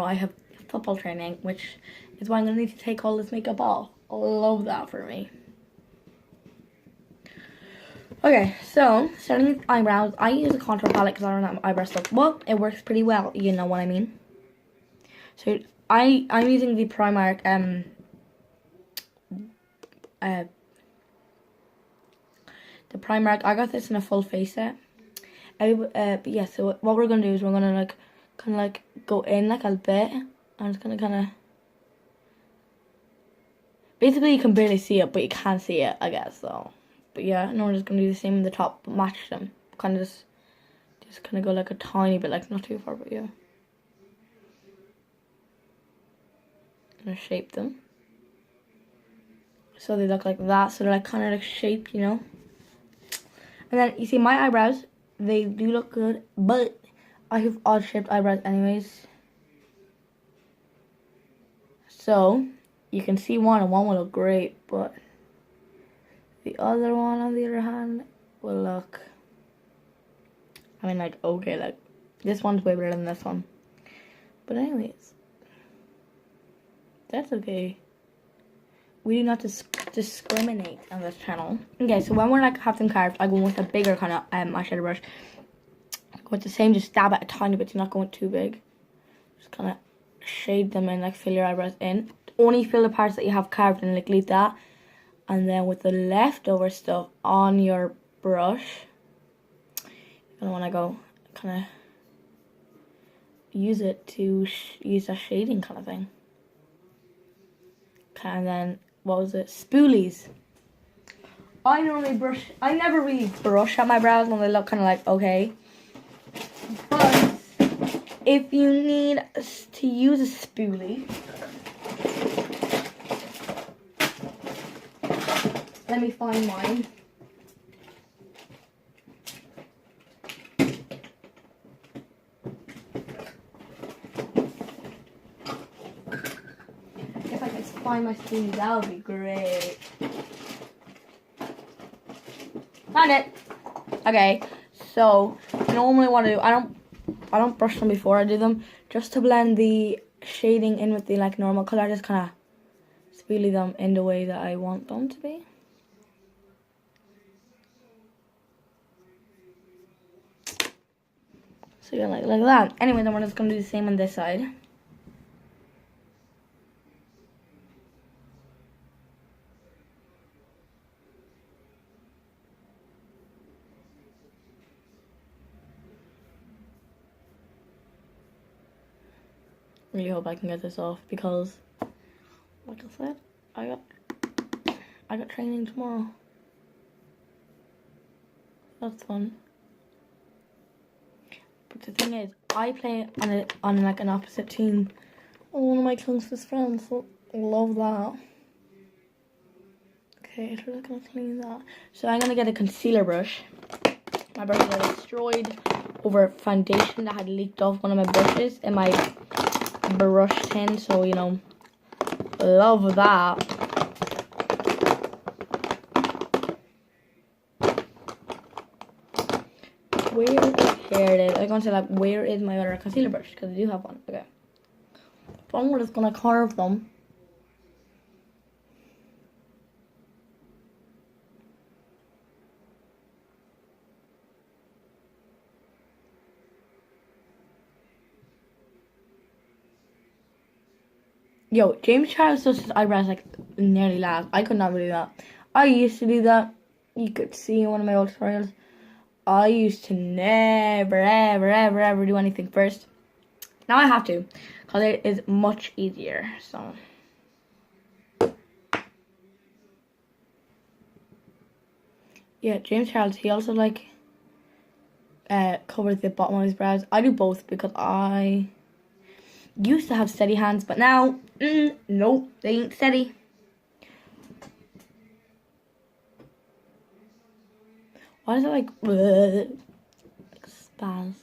I have football training, which is why I'm going to need to take all this makeup off. I love that for me. Okay, so starting with eyebrows, I use a contour palette because I don't have eyebrow stuff. Well, it works pretty well, you know what I mean. So I'm using the Primark the Primark. I got this in a full face set. But yeah, so what we're gonna do is we're gonna like kind of like go in like a bit. I'm just gonna kind of. Basically, you can barely see it, but you can see it, I guess. So, but yeah, no, we're just gonna do the same in the top, but match them. Kind of just kind of go like a tiny bit, like not too far, but yeah. Gonna shape them so they look like that. So they're like kind of like shaped, you know. And then you see my eyebrows, they do look good, but I have odd shaped eyebrows anyways. So you can see one and one will look great, but the other one on the other hand will look, I mean like okay, like this one's way better than this one. But anyways, that's okay. We do not discriminate on this channel. Okay, so when we're like have them carved, I go with a bigger kind of eyeshadow brush. Go with the same, just dab it a tiny bit. Do not go too big. Just kind of shade them in, like fill your eyebrows in. Only fill the parts that you have carved and like leave that. And then with the leftover stuff on your brush, you're gonna want to go kind of use it to use a shading kind of thing. Okay, and then what was it? Spoolies. I never really brush at my brows when they look kind of like okay. But if you need to use a spoolie, let me find mine. If I could find my spoolie, that would be great. Found it. Okay, so normally what I do, I don't brush them before I do them, just to blend the shading in with the like normal color. I just kind of spoolie them in the way that I want them to be. So yeah, like that. Anyway, then we're just gonna do the same on this side. Really hope I can get this off because, like I said, I got training tomorrow. That's fun. But the thing is, I play on like an opposite team. One of my closest friends, so I love that. Okay, so we're gonna clean that. So I'm gonna get a concealer brush. My brush got destroyed over foundation that had leaked off one of my brushes in my brush tin, so you know, love that. Here it is. I'm gonna say like, where is my other concealer brush? Because I do have one. Okay. So I'm just gonna carve them. Yo, James Charles does his eyebrows like nearly last. I could not do that. I used to do that. You could see in one of my old tutorials. I used to never, ever do anything first. Now I have to, because it is much easier. So, yeah, James Charles, he also like covers the bottom of his brows. I do both because I used to have steady hands, but now, nope, they ain't steady. Why is it like spaz?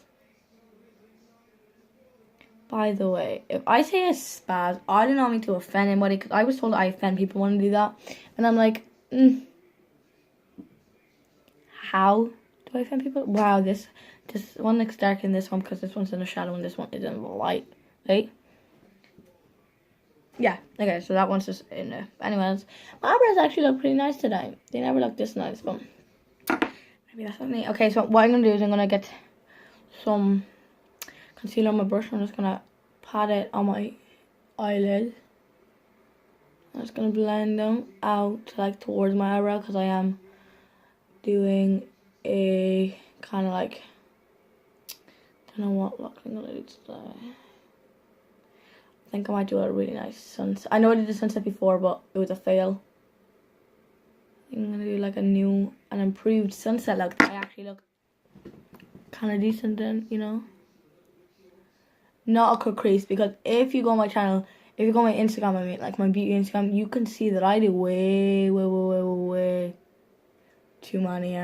By the way, if I say a spaz, I do not mean to offend anybody, because I was told I offend people when I do that, and I'm like, how do I offend people? Wow, this one looks dark in this one because this one's in the shadow and this one is in the light, right? yeah, okay, so that one's just in there. Anyways, my eyebrows actually look pretty nice today. They never look this nice, but maybe that's not me. Okay, so what I'm gonna do is I'm gonna get some concealer on my brush. I'm just gonna pat it on my eyelid. I'm just gonna blend them out like towards my eyebrow because I am doing a kind of like, don't know what look I'm gonna do today. I think I might do a really nice sunset. I know I did the sunset before, but it was a fail. I'm gonna do like an improved sunset look. I actually look kind of decent then, you know. Not a cut crease, because if you go on my channel, if you go on my Instagram, I mean, like my beauty Instagram, you can see that I do way too many